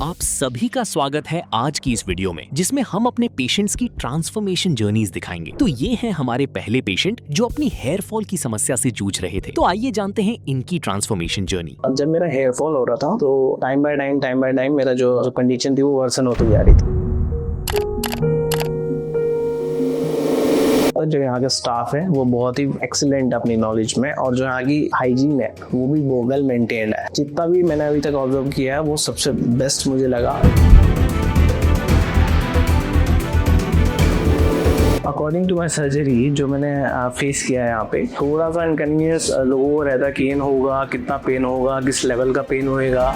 आप सभी का स्वागत है आज की इस वीडियो में, जिसमें हम अपने पेशेंट्स की ट्रांसफॉर्मेशन जर्नीज दिखाएंगे। तो ये हैं हमारे पहले पेशेंट जो अपनी हेयर फॉल की समस्या से जूझ रहे थे। तो आइए जानते हैं इनकी ट्रांसफॉर्मेशन जर्नी। जब मेरा हेयर फॉल हो रहा था तो टाइम बाय टाइम मेरा जो कंडीशन थी वो वर्सन होती जा रही थी। जो यहाँ का स्टाफ है वो बहुत ही एक्सीलेंट अपनी नॉलेज में, और जो यहाँ की हाइजीन है वो भी वेल मेंटेन्ड है। जितना भी मैंने अभी तक ऑब्जर्व किया है वो सबसे बेस्ट मुझे लगा। अकॉर्डिंग टू माई सर्जरी जो मैंने फेस किया है यहाँ पे, थोड़ा सा इनकन्वीनियंस लोगों को रहता, पेन होगा, कितना पेन होगा, किस लेवल का पेन होएगा।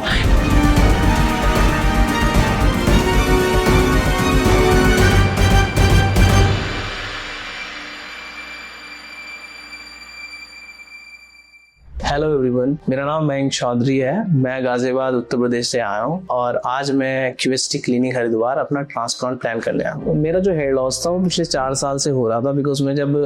हेलो एवरीवन, मेरा नाम मयंक चौधरी है। मैं गाजियाबाद उत्तर प्रदेश से आया हूँ और आज मैं क्यूएसटी क्लिनिक हरिद्वार अपना ट्रांसप्लांट प्लान करने आया हूँ। मेरा जो हेयर लॉस था वो पिछले 4 साल से हो रहा था, बिकॉज मैं जब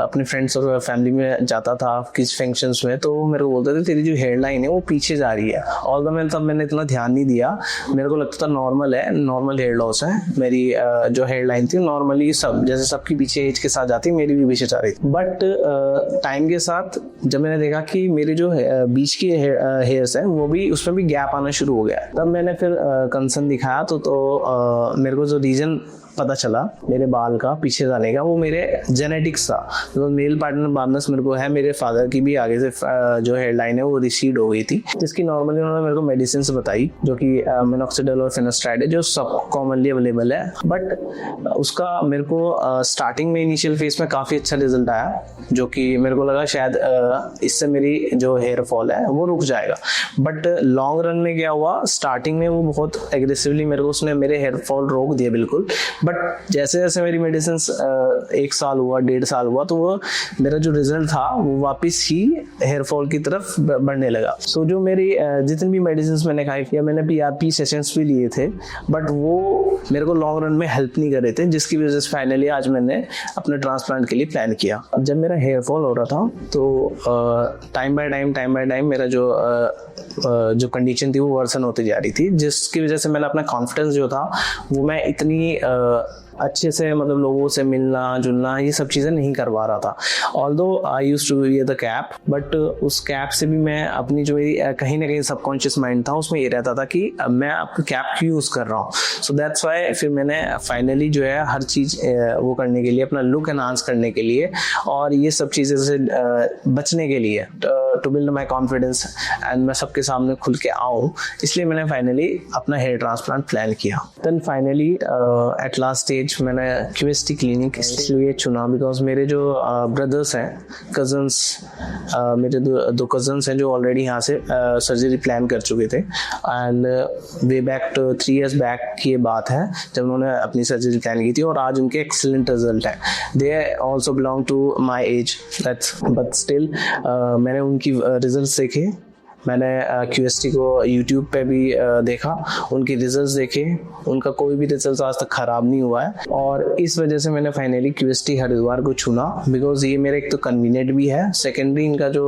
अपने फ्रेंड्स और फैमिली में जाता था किस फंक्शंस में, तो मेरे को बोलते थे तेरी जो हेयर लाइन है वो पीछे जा रही है। ऑल्दो मैंने इतना ध्यान नहीं दिया, मेरे को लगता था नॉर्मल है, नॉर्मल हेयर लॉस है। मेरी जो हेयर लाइन थी नॉर्मली जैसे सबकी पीछे एज के साथ जाती, मेरी भी पीछे जा रही थी। बट टाइम के साथ जब मैंने देखा कि मेरी जो बीच की हेयर्स हैं वो भी, उसमें भी गैप आना शुरू हो गया, तब मैंने फिर कंसर्न दिखाया तो मेरे को जो रीजन पता चला मेरे बाल का पीछे जाने का, वो मेरे जेनेटिक्स था। तो मेल पार्टनर बार्नस मेरे को है, मेरे फादर की भी आगे से जो हेयर लाइन है वो रिसीड हो गई थी, जिसकी नॉर्मली उन्होंने मेरे को मेडिसिन बताई, जो कि मिनॉक्सिडिल और फिनास्ट्राइड है, जो सब कॉमनली अवेलेबल है। बट उसका मेरे को स्टार्टिंग में इनिशियल फेज में काफ़ी अच्छा रिजल्ट आया, जो कि मेरे को लगा शायद इससे मेरी जो हेयर फॉल है वो रुक जाएगा। बट लॉन्ग रन में क्या हुआ, स्टार्टिंग में वो बहुत एग्रेसिवली मेरे को उसने मेरे हेयर फॉल रोक दिया बिल्कुल। बट जैसे जैसे मेरी मेडिसिन 1 साल हुआ, 1.5 साल हुआ, तो वो मेरा जो रिजल्ट था वो वापस ही हेयर फॉल की तरफ बढ़ने लगा। सो जो मेरी जितनी भी मेडिसिन मैंने खाई या मैंने PRP सेशंस भी लिए थे, बट वो मेरे को लॉन्ग रन में हेल्प नहीं कर रहे थे, जिसकी वजह से फाइनली आज मैंने अपने ट्रांसप्लांट के लिए प्लान किया। जब मेरा हेयर फॉल हो रहा था तो टाइम बाय टाइम मेरा जो कंडीशन थी वो वर्सन होती जा रही थी, जिसकी वजह से मैंने अपना कॉन्फिडेंस जो था वो मैं इतनी अच्छे से, मतलब लोगों से मिलना जुलना, ये सब चीज़ें नहीं करवा रहा था। Although I used to wear the cap, but उस कैप से भी मैं अपनी जो कहीं ना कहीं सबकॉन्शियस माइंड था उसमें ये रहता था कि मैं अपनी कैप क्यों यूज़ कर रहा हूँ। सो दैट्स वाई फिर मैंने फाइनली जो है हर चीज़ वो करने के लिए, अपना लुक एनहांस करने के लिए और ये सब चीज़ें से बचने के लिए, to build my confidence and मैं सबके सामने खुल के आऊँ, इसलिए मैंने फाइनली अपना हेयर ट्रांसप्लांट प्लान किया। Then finally at last stage मैंने क्यूएसटी क्लिनिक इसलिए चुना बिकॉज मेरे जो ब्रदर्स हैं, कजन्स, मेरे दो कजन्स हैं जो ऑलरेडी यहाँ से सर्जरी प्लान कर चुके थे, and way back 3 years back की ये बात है जब उन्होंने अपनी सर्जरी प्लान की थी, और आज उनके एक्सीलेंट रिजल्ट है। They also belong to my age, but still मैंने उनकी रिजल्ट देखे, मैंने क्यूएसटी को यूट्यूब पे भी देखा, उनके रिजल्ट्स देखे, उनका कोई भी रिजल्ट आज तक ख़राब नहीं हुआ है, और इस वजह से मैंने फाइनली क्यूएसटी हरिद्वार को चुना बिकॉज ये मेरे एक तो कन्वीनियंट भी है, सेकेंडरी इनका जो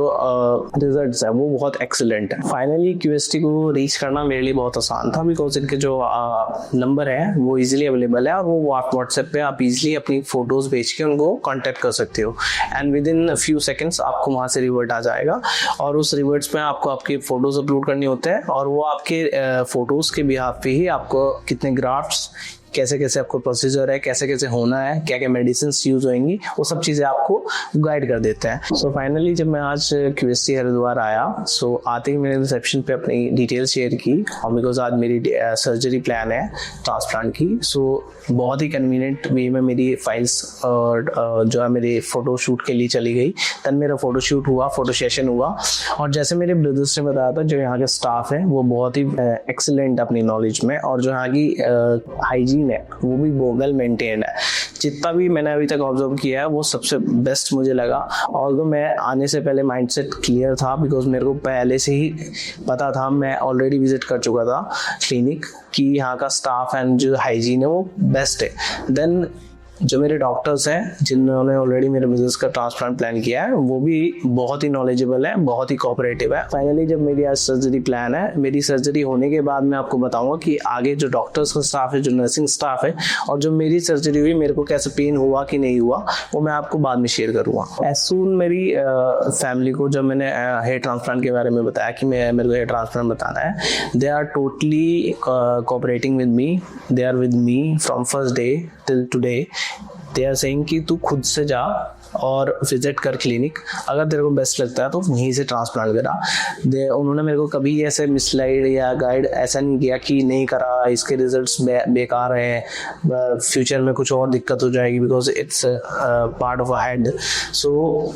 रिजल्ट्स है वो बहुत एक्सीलेंट है। फाइनली क्यूएसटी को रीच करना मेरे लिए बहुत आसान था बिकॉज इनके जो नंबर है वो ईजिली अवेलेबल है, और वो व्हाट्सएप पे आप ईजिली अपनी फ़ोटोज़ भेज के उनको कॉन्टैक्ट कर सकते हो, and with in few seconds आपको वहाँ से रिवर्ट आ जाएगा, और उस रिवर्ट्स पे आपको आपके फोटोज अपलोड करने होते हैं, और वो आपके फोटोज के बिहाफ पे ही आपको कितने ग्राफ्ट्स, कैसे कैसे आपको प्रोसीजर है, कैसे कैसे होना है, क्या क्या मेडिसिन यूज होंगी, वो सब चीज़ें आपको गाइड कर देते हैं। सो फाइनली जब मैं आज क्यूएसटी हरिद्वार आया, सो आते ही मैंने रिसेप्शन पे अपनी डिटेल शेयर की, और बिकॉज आज मेरी सर्जरी प्लान है ट्रांसप्लांट की, सो बहुत ही कन्वीनियंट वे में मेरी फाइल्स और जो है मेरी फ़ोटो शूट के लिए चली गई। तब मेरा फ़ोटो शूट हुआ, फ़ोटो सेशन हुआ, और जैसे मेरे ब्रदर्स ने बताया था, जो यहाँ के स्टाफ है वो बहुत ही एक्सीलेंट अपनी नॉलेज में, और जो यहाँ की हाइजीन है वो भी वेल मेंटेन्ड है। जितना भी मैंने अभी तक ऑब्जर्व किया है वो सबसे बेस्ट मुझे लगा। ऑल्दो मैं आने से पहले माइंडसेट क्लियर था बिकॉज मेरे को पहले से ही पता था, मैं ऑलरेडी विजिट कर चुका था क्लिनिक, कि यहाँ का स्टाफ एंड जो हाइजीन है वो बेस्ट है। देन जो मेरे डॉक्टर्स हैं जिन्होंने ऑलरेडी मेरे मिसेस का ट्रांसप्लांट प्लान किया है वो भी बहुत ही नॉलेजेबल है, बहुत ही कोऑपरेटिव है। फाइनली जब मेरी आज सर्जरी प्लान है, मेरी सर्जरी होने के बाद मैं आपको बताऊंगा कि आगे जो डॉक्टर्स का स्टाफ है, जो नर्सिंग स्टाफ है और जो मेरी सर्जरी हुई मेरे को कैसे पेन हुआ कि नहीं हुआ वो मैं आपको बाद में शेयर करूंगा। एज सून मेरी फैमिली को जब मैंने हेयर ट्रांसप्लांट के बारे में बताया कि मेरे को हेयर ट्रांसप्लांट बताना है, they are totally cooperating with me, they are with me from first day till today. They are saying कि तू खुद से जा और विजिट कर क्लिनिक, अगर तेरे को बेस्ट लगता है तो वहीं से ट्रांसप्लांट करा। उन्होंने मेरे को कभी ऐसे मिसलाइड या गाइड ऐसा नहीं किया कि नहीं करा, इसके रिजल्ट्स बेकार हैं, फ्यूचर में कुछ और दिक्कत हो जाएगी, because it's part of a head. So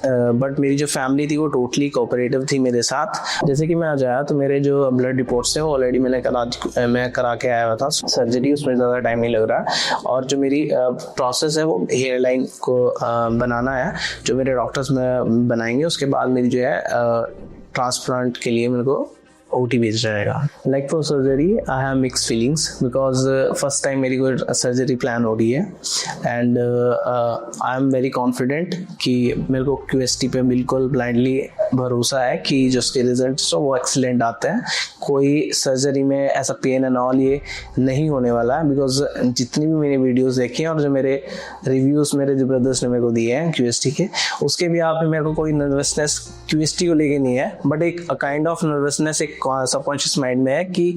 but मेरी जो फैमिली थी वो टोटली कोऑपरेटिव थी मेरे साथ। जैसे कि मैं आज आया तो मेरे जो ब्लड रिपोर्ट्स थे वो ऑलरेडी मैं करा के आया हुआ था सर्जरी, उसमें ज़्यादा टाइम नहीं लग रहा है। और जो मेरी प्रोसेस है वो हेयर लाइन को बनाना है, जो मेरे डॉक्टर्स में बनाएंगे। उसके बाद मेरी जो है ट्रांसप्लांट के लिए मेरे को OT भेज रहेगा। Like for surgery I have mix feelings because first time मेरी कोई सर्जरी प्लान हो रही है and I am very confident कि मेरे को QST पे बिल्कुल ब्लाइंडली भरोसा है कि जो उसके रिजल्ट्स हो वो एक्सीलेंट आते हैं। कोई सर्जरी में ऐसा पेन एंड ऑल ये नहीं होने वाला है, बिकॉज जितनी भी मैंने वीडियोस देखी हैं और जो मेरे रिव्यूज़ मेरे जो ब्रदर्स ने मेरे को दिए हैं QST के, उसके भी आप मेरे को कोई नर्वसनेस QST को लेके नहीं है, बट एक काइंड ऑफ नर्वसनेस एक सबकॉन्शियस माइंड में है कि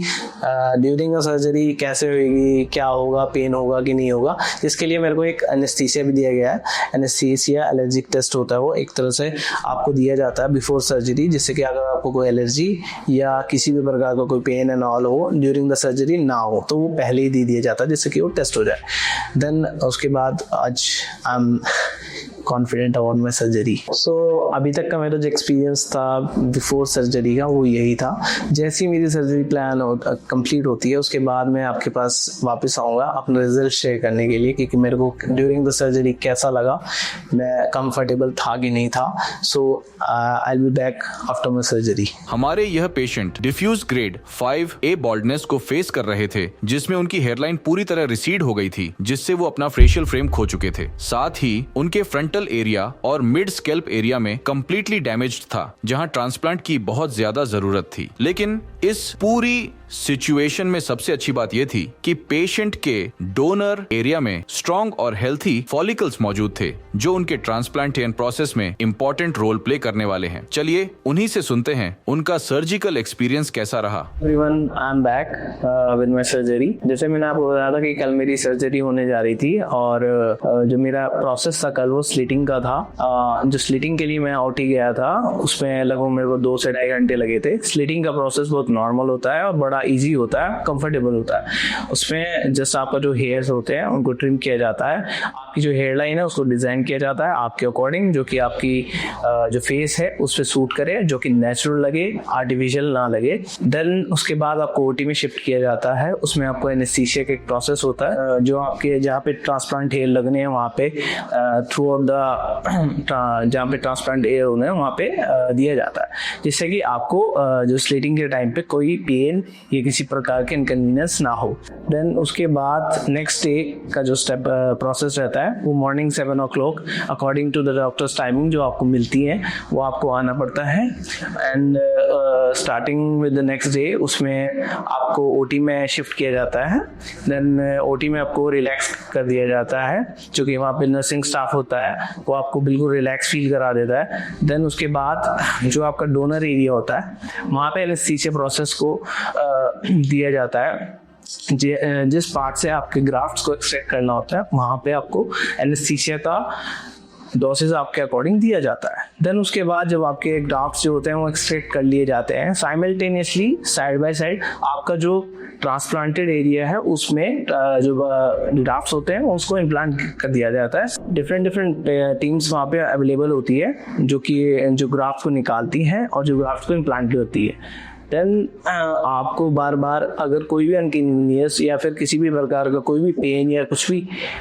ड्यूरिंग अ सर्जरी कैसे होगी, क्या होगा, पेन होगा कि नहीं होगा। इसके लिए मेरे को एक एनेस्थीसिया भी दिया गया है। एनेस्थीसिया एलर्जिक टेस्ट होता है, वो एक तरह से आपको दिया जाता है बिफोर सर्जरी, जिससे कि अगर आपको कोई एलर्जी या किसी भी प्रकार का कोई पेन एंड ऑल हो ड्यूरिंग द सर्जरी ना हो तो वो पहले ही दे दिया जाता है, जिससे कि वो टेस्ट हो जाए। देन उसके बाद आज I am confident about my surgery. So अभी तक का मेरा जो एक्सपीरियंस था बिफोर सर्जरी का वो यही था। जैसी मेरी सर्जरी प्लान कंप्लीट होती है उसके बाद मैं आपके पास वापस आऊँगा अपना रिजल्ट शेयर करने के लिए, क्योंकि मेरे को ड्यूरिंग द सर्जरी कैसा लगा, मैं कंफर्टेबल था कि नहीं था। So I will be back after my surgery. हमारे यह patient diffuse grade 5A baldness को फेस कर रहे थे, जिसमें उनकी हेयरलाइन पूरी तरह रिसीड हो गई थी, जिससे वो अपना फेशियल फ्रेम खो चुके थे। साथ ही उनके फ्रंटल एरिया और मिड स्कैल्प एरिया में कंप्लीटली डैमेज्ड था, जहां ट्रांसप्लांट की बहुत ज्यादा जरूरत थी। लेकिन इस पूरी सिचुएशन में सबसे अच्छी बात यह थी कि पेशेंट के डोनर एरिया में स्ट्रॉन्ग और हेल्थी फॉलिकल्स मौजूद थे, जो उनके ट्रांसप्लांटेशन प्रोसेस में इंपॉर्टेंट रोल प्ले करने वाले हैं। चलिए उन्हीं से सुनते हैं उनका सर्जिकल एक्सपीरियंस कैसा रहा। Everyone, I am back with my surgery. जैसे मैंने आपको बताया था कि कल मेरी सर्जरी होने जा रही थी और जो मेरा प्रोसेस था कल वो स्लिटिंग का था। जो स्लिटिंग के लिए मैं OT गया था उसमें लगभग मेरे को 2 से 2.5 घंटे लगे थे। स्लिटिंग का प्रोसेस बहुत नॉर्मल होता है और बड़ा इजी होता है, कंफर्टेबल होता है। उसमें जस्ट आपका जो हेयर्स होते हैं उनको ट्रिम किया जाता है, आपकी जो हेयर लाइन है उसको डिजाइन किया जाता है आपके अकॉर्डिंग, जो कि आपकी जो फेस है उस पर सूट करे, जो कि नेचुरल लगे, आर्टिफिशियल ना लगे। देन उसके बाद आपको OT में शिफ्ट किया जाता है। उसमें आपको एनेस्थीसिया का एक प्रोसेस होता है, जो आपके जहाँ पे ट्रांसप्लांट हेयर लगने हैं वहाँ पे थ्रू आउट द जहाँ पे ट्रांसप्लांट एयर होने हैं वहाँ पे दिया जाता है, जिससे कि आपको जो स्लिटिंग के टाइम पे कोई पेन या किसी प्रकार के इनकन्वीनियंस ना हो। देन उसके बाद नेक्स्ट डे का जो स्टेप प्रोसेस रहता है वो morning 7 o'clock according to the doctor's timing जो आपको मिलती है वो आपको आना पड़ता है। And starting with the next day उसमें आपको OT में शिफ्ट किया जाता है। देन OT में आपको रिलैक्स कर दिया जाता है, जो कि वहाँ पे नर्सिंग स्टाफ होता है वो आपको बिल्कुल रिलैक्स फील करा देता है। देन उसके बाद जो आपका डोनर एरिया होता है वहाँ पे एनेस्थीसिया प्रोसेस को दिया जाता है। जिस पार्ट से आपके ग्राफ्ट्स को एक्सट्रैक्ट करना होता है वहाँ पे आपको एनेस्थीसिया का डोसेज आपके अकॉर्डिंग दिया जाता है। देन उसके बाद जब आपके ग्राफ्ट्स जो होते हैं वो एक्सट्रैक्ट कर लिए जाते हैं, साइमल्टेनियसली साइड बाय साइड आपका जो ट्रांसप्लांटेड एरिया है उसमें जो ग्राफ्ट्स होते हैं उसको इम्प्लांट कर दिया जाता है। डिफरेंट टीम्स वहाँ पे अवेलेबल होती है जो कि जो ग्राफ्ट को निकालती हैं और जो ग्राफ्ट को इम्प्लांट करती है। देन आपको बार बार अगर कोई भी अनकन्वीनियंस या फिर किसी भी प्रकार का कोई भी पेन या कुछ भी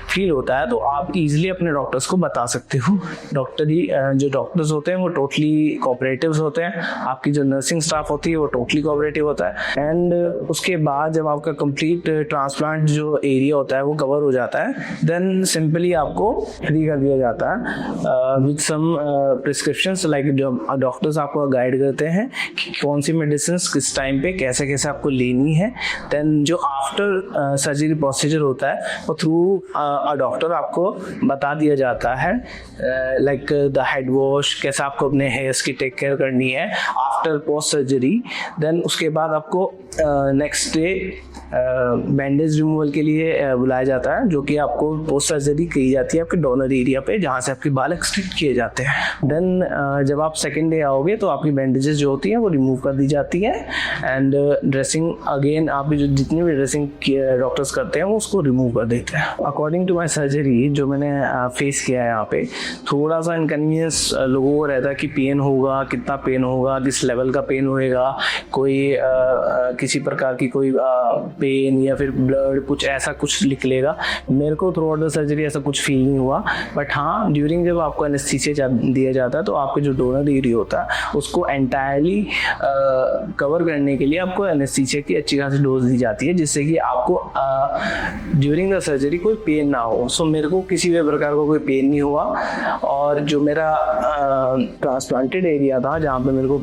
फील होता है तो आप इजीली अपने डॉक्टर्स को बता सकते हो। जो डॉक्टर्स होते हैं वो टोटली कोऑपरेटिव होते हैं, आपकी जो नर्सिंग स्टाफ होती है वो टोटली कोऑपरेटिव होता है। एंड उसके बाद जब आपका कंप्लीट ट्रांसप्लांट जो एरिया होता है वो कवर हो जाता है, देन सिंपली आपको फ्री कर दिया जाता है with some prescriptions, like doctors आपको गाइड करते हैं कि कौन सी मेडिसिन किस टाइम पे कैसे कैसे आपको लेनी है। देन जो आफ्टर सर्जरी प्रोसीजर होता है वो थ्रू अ डॉक्टर आपको बता दिया जाता है, लाइक द हेड वॉश कैसे आपको अपने हेयर्स की टेक केयर करनी है आफ्टर पोस्ट सर्जरी। देन उसके बाद आपको नेक्स्ट डे बैंडेज रिमूवल के लिए बुलाया जाता है, जो कि आपको पोस्ट सर्जरी की जाती है आपके डोनर एरिया पे जहाँ से आपके बाल एक्सट्रैक्ट किए जाते हैं। देन जब आप सेकेंड डे आओगे तो आपकी बैंडेजेस जो होती हैं वो रिमूव कर दी जाती है एंड ड्रेसिंग अगेन आप जो जितनी भी ड्रेसिंग डॉक्टर्स करते हैं वो उसको रिमूव कर देते हैं। अकॉर्डिंग टू माई सर्जरी जो मैंने फेस किया है यहाँ पे, थोड़ा सा इनकन्वीनियंस लोगों को रहता है कि पेन होगा, कितना पेन होगा, किस लेवल का पेन होएगा, कोई किसी प्रकार की कोई पेन या फिर ब्लड कुछ ऐसा कुछ लिख लेगा। मेरे को थ्रू आउट द सर्जरी ऐसा कुछ फील नहीं हुआ, बट हाँ ड्यूरिंग जब आपको एनेस्थीसिया दिया जाता है तो आपके जो डोनर एरिया होता है उसको एंटायरली कवर करने के लिए आपको एनेस्थीसिया की अच्छी खासी डोज दी जाती है, जिससे कि आपको ड्यूरिंग द सर्जरी कोई पेन ना हो। सो मेरे को किसी भी प्रकार का कोई पेन नहीं हुआ और जो मेरा ट्रांसप्लांटेड एरिया था जहाँ पे मेरे को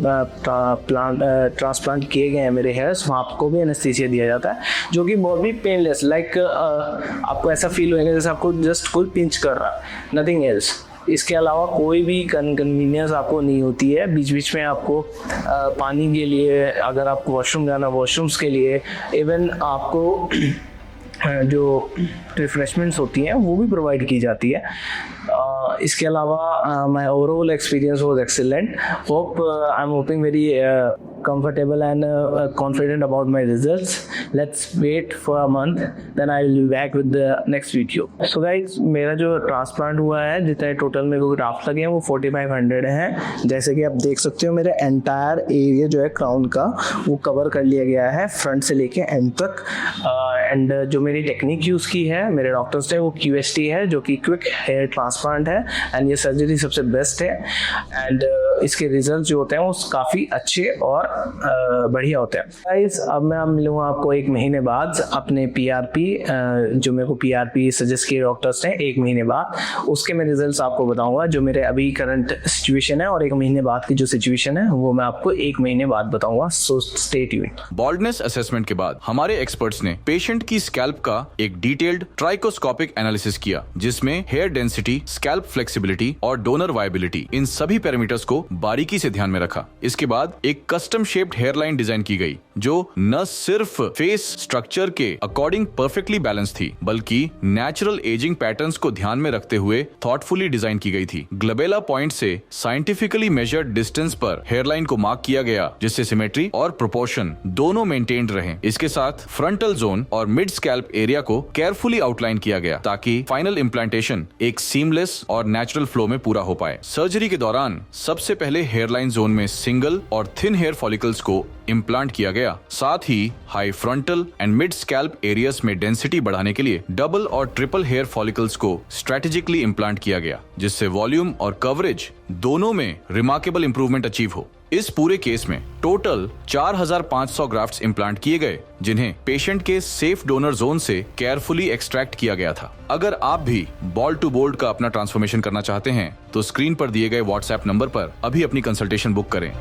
ट्रांसप्लांट किए गए हैं मेरे हेयर्स, वहाँ आपको भी एनेस्थीसिया दिया जाता है जो कि बहुत भी पेनलेस, लाइक आपको ऐसा फील होएगा जैसे आपको जस्ट कोई पिंच कर रहा है, नथिंग एल्स। इसके अलावा कोई भी कन्वीनियंस आपको नहीं होती है। बीच बीच में आपको पानी के लिए, अगर आपको वॉशरूम जाना वॉशरूम्स के लिए, इवन आपको जो रिफ्रेशमेंट्स होती हैं वो भी प्रोवाइड की जाती है। इसके अलावा my overall experience was excellent. Hope I am hoping very comfortable and confident about my results. Let's wait for a month, then I will be back with the next video. So guys, मेरा जो transplant हुआ है, जितने total मेरे को graft लगे हैं वो 4500 हैं। जैसे कि आप देख सकते हो मेरे एंटायर एरिया जो है क्राउन का वो कवर कर लिया गया है फ्रंट से लेके एंड तक। एंड जो मेरी टेक्निक यूज़ की है मेरे डॉक्टर्स ने वो QST है, जो कि क्विक हेयर ट्रांसप्लांट है एंड ये सर्जरी सबसे बेस्ट है। एंड इसके रिजल्ट जो होते हैं वो काफ़ी अच्छे और बढ़िया होते हैं। गाइस अब मैं मिलूंगा आपको 1 महीने बाद अपने PRP, जो मेरे को PRP सजेस्ट किए डॉक्टर्स ने 1 महीने बाद, उसके मैं रिजल्ट्स आपको बताऊंगा जो मेरे अभी करंट सिचुएशन है, और 1 महीने बाद की जो सिचुएशन है वो मैं आपको 1 महीने बाद बताऊंगा। So stay tuned. Baldness assessment के बाद हमारे एक्सपर्ट्स ने पेशेंट की स्कैल्प का एक डिटेल्ड ट्राइकोस्कोपिक एनालिसिस किया, जिसमें हेयर डेंसिटी, स्कैल्प फ्लेक्सिबिलिटी और डोनर वायबिलिटी, इन सभी पैरामीटर्स को बारीकी से ध्यान में रखा। इसके बाद एक कस्टम शेप्ड हेयरलाइन डिजाइन की गई जो न सिर्फ फेस स्ट्रक्चर के अकॉर्डिंग परफेक्टली बैलेंस थी, बल्कि नेचुरल एजिंग पैटर्न्स को ध्यान में रखते हुए थॉटफुली डिजाइन की गई थी। ग्लोबेला पॉइंट से साइंटिफिकली मेजर्ड डिस्टेंस पर हेयरलाइन को मार्क किया गया, जिससे सिमेट्री और प्रोपोर्शन दोनों मेंटेन्ड रहे। इसके साथ फ्रंटल जोन और मिड स्कैल्प एरिया को केयरफुली आउटलाइन किया गया ताकि फाइनल इम्प्लांटेशन एक सीमलेस और नेचुरल फ्लो में पूरा हो पाए। सर्जरी के दौरान सबसे पहले हेयरलाइन जोन में सिंगल और थिन हेयर फॉलिकल्स को इम्प्लांट किया गया। साथ ही high frontal and mid scalp areas में डेंसिटी बढ़ाने के लिए डबल और ट्रिपल हेयर फॉलिकल्स को स्ट्रेटेजिकली इम्प्लांट किया गया, जिससे वॉल्यूम और कवरेज दोनों में रिमार्केबल इंप्रूवमेंट अचीव हो। इस पूरे केस में टोटल 4500 ग्राफ्ट्स इम्प्लांट किए गए, जिन्हें पेशेंट के सेफ डोनर जोन से केयरफुली एक्सट्रैक्ट किया गया था। अगर आप भी बॉल टू बोल्ड का अपना ट्रांसफॉर्मेशन करना चाहते हैं तो स्क्रीन पर दिए गए व्हाट्सएप नंबर पर अभी अपनी कंसल्टेशन बुक करें।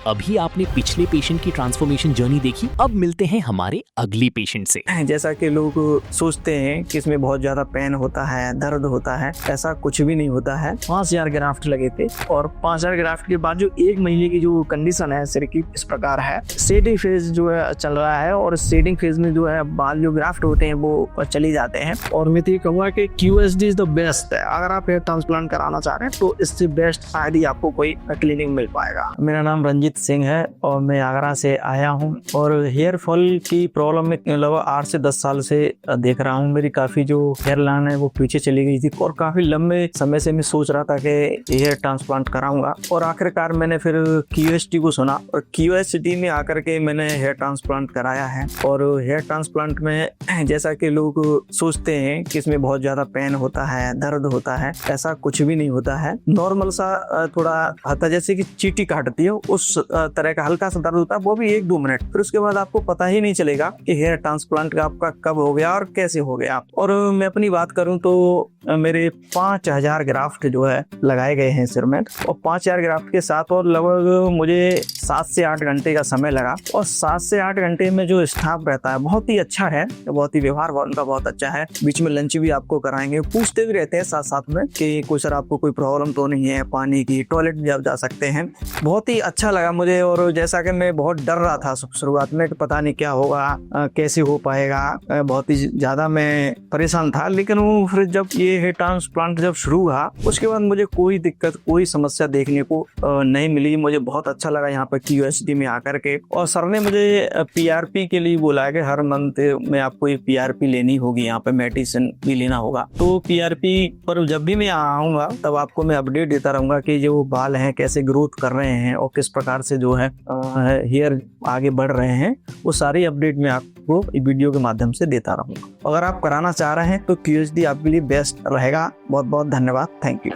अभी आपने पिछले पेशेंट की ट्रांसफॉर्मेशन जर्नी देखी, अब मिलते हैं हमारे अगली पेशेंट से। जैसा कि लोग सोचते हैं कि इसमें बहुत ज्यादा पेन होता है, दर्द होता है, ऐसा कुछ भी नहीं होता है। 5000 ग्राफ्ट लगे थे और 5000 ग्राफ्ट के बाद जो 1 महीने की जो कंडीशन है सिर की इस प्रकार है। शेडिंग फेज जो है चल रहा है और शेडिंग फेज में जो है बाल जो ग्राफ्ट होते हैं वो चली जाते हैं। और मैं तो ये कहूँगा कि QSD इज द बेस्ट है। अगर आप हेयर ट्रांसप्लांट कराना चाह रहे हैं तो इससे बेस्ट शायद ही आपको कोई क्लिनिक मिल पाएगा। मेरा नाम रंजीत रंजीत सिंह है और मैं आगरा से आया हूं और हेयर फॉल की प्रॉब्लम में लगभग 8 से 10 साल से देख रहा हूं। मेरी काफ़ी जो हेयर लाइन है वो पीछे चली गई थी और काफ़ी लंबे समय से मैं सोच रहा था कि हेयर ट्रांसप्लांट कराऊंगा और आखिरकार मैंने फिर QST को सुना और QST में आकर के मैंने हेयर ट्रांसप्लांट कराया है। और हेयर ट्रांसप्लांट में जैसा कि लोग सोचते हैं कि इसमें बहुत ज़्यादा पेन होता है, दर्द होता है, ऐसा कुछ भी नहीं होता है। नॉर्मल सा थोड़ा आता जैसे कि चींटी काटती है उस तरह का हल्का सा दर्द होता है, वो भी 1-2 मिनट। फिर उसके बाद आपको पता ही नहीं चलेगा कि हेयर ट्रांसप्लांट का आपका कब हो गया और कैसे हो गया। और मैं अपनी बात करूं तो मेरे 5000 ग्राफ्ट जो है लगाए गए हैं सिर में और 5000 ग्राफ्ट के साथ और लगभग मुझे 7 से 8 घंटे का समय लगा। और 7 से 8 घंटे में जो स्टाफ रहता है बहुत ही अच्छा है, बहुत ही व्यवहार उनका बहुत अच्छा है। बीच में लंच भी आपको कराएंगे, पूछते भी रहते हैं साथ साथ में कि कोई सर आपको कोई प्रॉब्लम तो नहीं है, पानी की, टॉयलेट भी आप जा सकते हैं। बहुत ही अच्छा लगा मुझे। और जैसा कि मैं बहुत डर रहा था शुरुआत में कि पता नहीं क्या होगा, कैसे हो पाएगा, बहुत ही ज़्यादा मैं परेशान था। लेकिन वो फिर जब ये हेयर ट्रांसप्लांट जब शुरू हुआ उसके बाद मुझे कोई दिक्कत, कोई समस्या देखने को नहीं मिली। मुझे बहुत अच्छा लगा यहाँ पर QST में आकर के। और सर ने मुझे PRP के लिए बोला है कि हर मंथ में आपको ये PRP लेनी होगी, यहाँ पे मेडिसिन भी लेना होगा। तो PRP पर जब भी मैं आऊँगा तब आपको मैं अपडेट देता रहूँगा कि जो बाल हैं कैसे ग्रोथ कर रहे हैं और किस प्रकार से जो है हेयर आगे बढ़ रहे हैं, वो सारी अपडेट मैं आपको वीडियो के माध्यम से देता रहूँगा। अगर आप कराना चाह रहे हैं तो QST आपके लिए बेस्ट रहेगा। बहुत बहुत धन्यवाद, थैंक यू।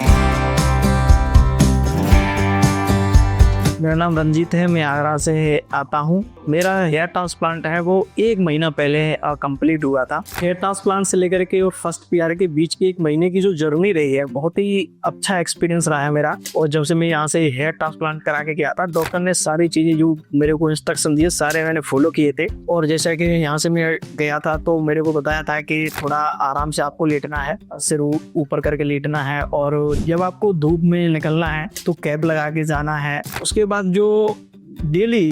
मेरा नाम रंजीत है, मैं आगरा से आता हूँ। मेरा हेयर ट्रांसप्लांट है वो 1 महीना पहले कंप्लीट हुआ था। हेयर ट्रांसप्लांट से लेकर के और फर्स्ट PR के बीच की 1 महीने की जो जर्नी रही है बहुत ही अच्छा एक्सपीरियंस रहा है मेरा। और जब से मैं यहाँ से हेयर ट्रांसप्लांट करा के गया था, डॉक्टर ने सारी चीज़ें जो मेरे को इंस्ट्रक्शन दिए सारे मैंने फॉलो किए थे। और जैसा कि यहाँ से मैं गया था तो मेरे को बताया था कि थोड़ा आराम से आपको लेटना है, सिर ऊपर करके लेटना है और जब आपको धूप में निकलना है तो कैप लगा के जाना है। उसके बाद जो डेली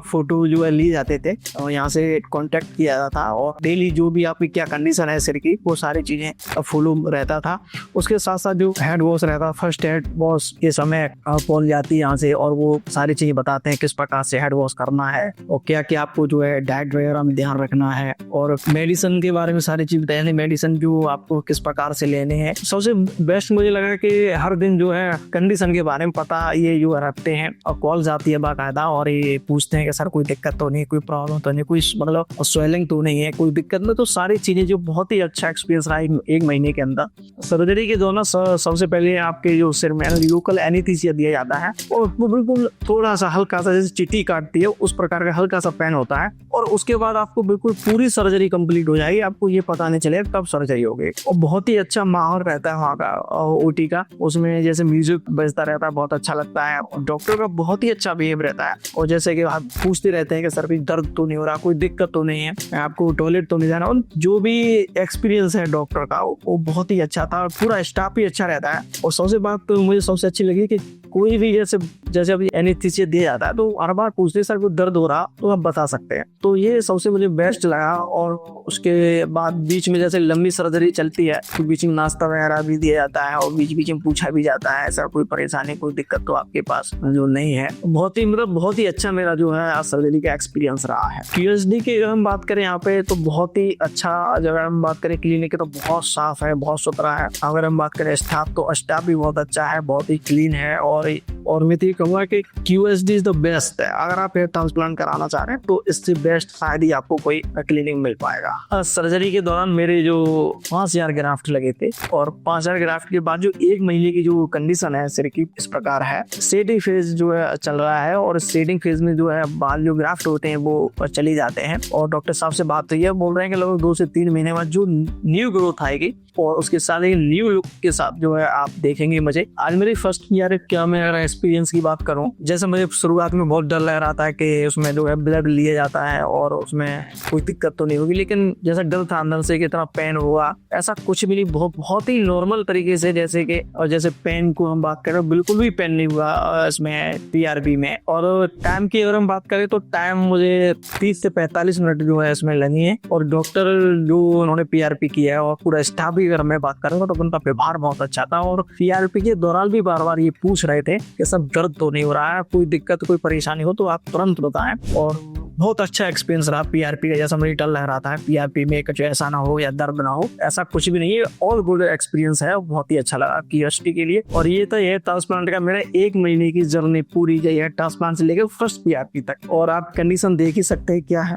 फोटो जो है लिए जाते थे और यहाँ से कांटेक्ट किया जाता था और डेली जो भी आपकी क्या कंडीशन है सिर की वो सारी चीज़ें फॉलो रहता था। उसके साथ साथ जो हेड वॉश रहता, फर्स्ट हेड वॉश के समय पहुंच जाती है यहाँ से और वो सारी चीज़ें बताते हैं किस प्रकार से हेड वॉश करना है और क्या क्या आपको जो है डाइट वगैरह में ध्यान रखना है। और मेडिसिन के बारे में सारी चीज़ बताते, मेडिसिन जो आपको किस प्रकार से लेने हैं। सबसे बेस्ट मुझे लगा कि हर दिन जो है कंडीशन के बारे में पता ये जो रखते हैं और कॉल्स आती है बाकायदा और ये पूछते हैं कि सर कोई दिक्कत तो नहीं, कोई प्रॉब्लम तो नहीं, कोई मतलब स्वेलिंग तो नहीं है, कोई दिक्कत नहीं। तो सारी चीज़ें जो बहुत ही अच्छा एक्सपीरियंस रहा 1 महीने के अंदर। सर्जरी के दौरान सबसे पहले आपके जो सिर में लोकल एनेस्थीसिया दिया जाता है और वो बिल्कुल थोड़ा सा हल्का सा जैसे चींटी काटती है उस प्रकार का हल्का सा पेन होता है और उसके बाद आपको बिल्कुल पूरी सर्जरी कंप्लीट हो जाएगी, आपको ये पता नहीं चलेगा कब सर्जरी हो गई। और बहुत ही अच्छा माहौल रहता है वहाँ का OT का, उसमें जैसे म्यूजिक बजता रहता है, बहुत अच्छा लगता है। और डॉक्टर का बहुत ही अच्छा बिहेव रहता है और जैसे कि आप पूछते रहते हैं कि सर कोई दर्द तो नहीं हो रहा, कोई दिक्कत तो नहीं है, आपको टॉयलेट तो नहीं जाना। और जो भी एक्सपीरियंस है डॉक्टर का वो बहुत ही अच्छा था, पूरा स्टाफ भी अच्छा रहता है। और सबसे बात तो मुझे सबसे अच्छी लगी कि कोई भी जैसे अभी एनेस्थीसिया दिया जाता है तो हर बार पूछते सर को दर्द हो रहा तो आप बता सकते हैं, तो ये सबसे मुझे बेस्ट लगा। और उसके बाद बीच में जैसे लंबी सर्जरी चलती है तो बीच में नाश्ता वगैरह भी दिया जाता है और बीच बीच में पूछा भी जाता है सर कोई परेशानी, कोई दिक्कत तो आपके पास जो नहीं है। बहुत ही अच्छा मेरा जो है सर्जरी का एक्सपीरियंस रहा है। QST की अगर हम बात करें यहाँ पे तो बहुत ही अच्छा, अगर हम बात करें क्लिनिक की तो बहुत साफ है, बहुत सुथरा है। अगर हम बात करें स्टाफ तो स्टाफ भी बहुत अच्छा है, बहुत ही क्लीन है। और मैं तो ये कहूँगा कि QST इज द बेस्ट है। अगर आप हेयर ट्रांसप्लांट कराना चाह रहे हैं तो इससे बेस्ट शायद ही आपको कोई क्लिनिक मिल पाएगा। सर्जरी के दौरान मेरे जो 5000 ग्राफ्ट लगे थे और 5000 ग्राफ्ट के बाद जो 1 महीने की जो कंडीशन है सिर की इस प्रकार है। शेडिंग फेज जो है चल रहा है और शेडिंग फेज में जो है बाल जो ग्राफ्ट होते हैं वो चली जाते हैं और डॉक्टर साहब से बात हुई है, बोल रहे हैं कि लगभग 2 से 3 महीने बाद जो न्यू ग्रोथ आएगी और उसके साथ ही न्यू लुक के साथ जो है आप देखेंगे मुझे। आज मेरी फर्स्ट ईयर क्या मैं अगर एक्सपीरियंस की बात करूं, जैसे मुझे शुरुआत में बहुत डर लग रहा था कि उसमें जो है ब्लड लिया जाता है और उसमें कोई दिक्कत तो नहीं होगी, लेकिन जैसा डर था अंदर से कि इतना पेन हुआ, ऐसा कुछ भी नहीं। बहुत ही नॉर्मल तरीके से जैसे कि, और जैसे पेन को हम बात करें बिल्कुल भी पेन नहीं हुआ इसमें PRP में। और टाइम की अगर हम बात करें तो टाइम मुझे 30 से 45 मिनट जो है इसमें लगी है। और डॉक्टर जो उन्होंने PRP किया है और पूरा स्टाफ भी अगर मैं बात करूंगा तो उनका व्यवहार बहुत अच्छा था। और PRP के दौरान भी बार बार ये पूछ रहे थे कि सब दर्द तो नहीं हो रहा है, कोई दिक्कत कोई परेशानी हो तो आप तुरंत बताएं। और बहुत अच्छा एक्सपीरियंस रहा पीआरपी का, जैसा मुझे डर लग रहा था पीआरपी में कुछ ऐसा ना हो या दर्द ना हो, ऐसा कुछ भी नहीं है। ऑल गुड एक्सपीरियंस है, बहुत ही अच्छा लगा क्यूएसटी के लिए। और ये तो ये ट्रांसप्लांट का मेरा 1 महीने की जर्नी पूरी गई है, ट्रांसप्लांट से लेकर फर्स्ट पीआरपी तक। और आप कंडीशन देख ही सकते हैं क्या है,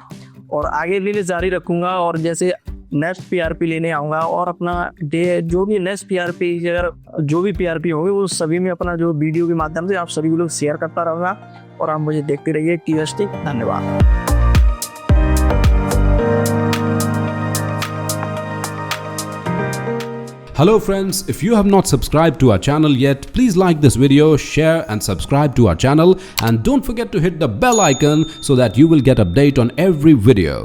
और आगे भी जारी रखूंगा। और जैसे नेक्स्ट पीआरपी लेने आऊंगा और अपना डे जो भी नेक्स्ट पीआरपी अगर जो भी पीआरपी होंगे वो सभी में अपना जो वीडियो के माध्यम से आप सभी लोग शेयर करता रहूंगा। और आप मुझे देखते रहिए क्यूएसटी। धन्यवाद। Hello friends, if you have not subscribed to our channel yet, please like this video, share and subscribe to our channel, and don't forget to hit the bell icon so that you will get update on every video.